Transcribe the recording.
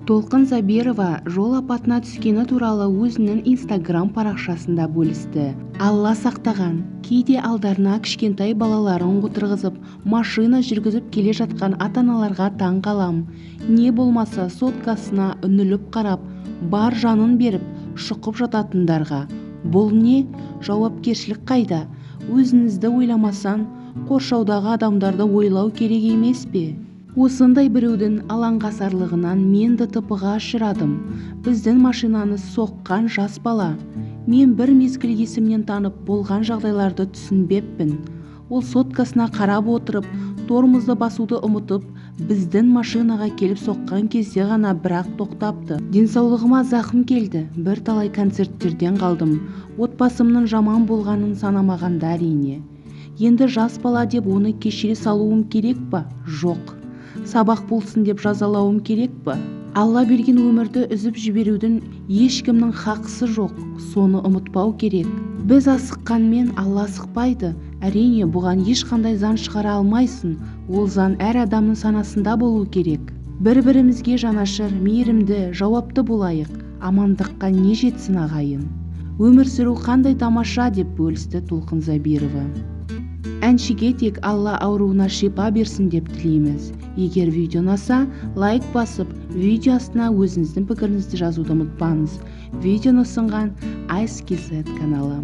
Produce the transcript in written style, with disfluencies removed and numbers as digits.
Толқын Забирова жол апатына түскені туралы өзінің Instagram парақшасында бөлісті. Алла сақтаған, кейде алдарына кішкентай балаларын отырғызып, машина жүргізіп келе жатқан ата-аналарға таң қалам. Не болмаса соткасына үңіліп қарап, бар жанын беріп, шұқып жататындарға. Бұл не? Жауапкершілік қайда? Өзіңізді ойламасаң, қоршаудағы адамдарды ойлау керек емес пе? Осындай біреудің алаңғасарлығынан мен ДТП-ға ұшырадым. Біздің машинаны соққан жас бала. Мен бір мезгіл есімнен танып, болған жағдайларды түсінбеппін. Ол соткасына қарап отырып, тормозды басуды ұмытып, біздің машинаға келіп соққан кезде ғана бірақ тоқтапты. Денсаулығыма зақым келді. Бірталай концерттерден қалдым. Отбасымның жаман болғанын санамағанда әрине. Енді жас бала деп оны кешіре салуым керек па? Жоқ. Сабақ болсын деп жазалауым керек па? Алла берген өмірді үзіп жіберудің ешкімнің хақысы жоқ. Соны ұмытпау керек. Біз асыққанмен Алла асықпайды. Әрине, бұған ешқандай заң шығара алмайсың. Ол заң әр адамның санасында болу керек. Бір-бірімізге жанашыр, мейірімді, жауапты болайық. Амандыққа не жетсін ағайын? Өмір сүру қандай тамаша, деп бөлісті Толқын Забирова. Әншіге тек Алла ауруына шипа берсін деп тілейміз. Егер видео ұнаса, лайк басып, видео астына өзіңіздің пікіріңізді жазуды ұмытпаңыз. Видеоны ұсынған Ice KZ каналы.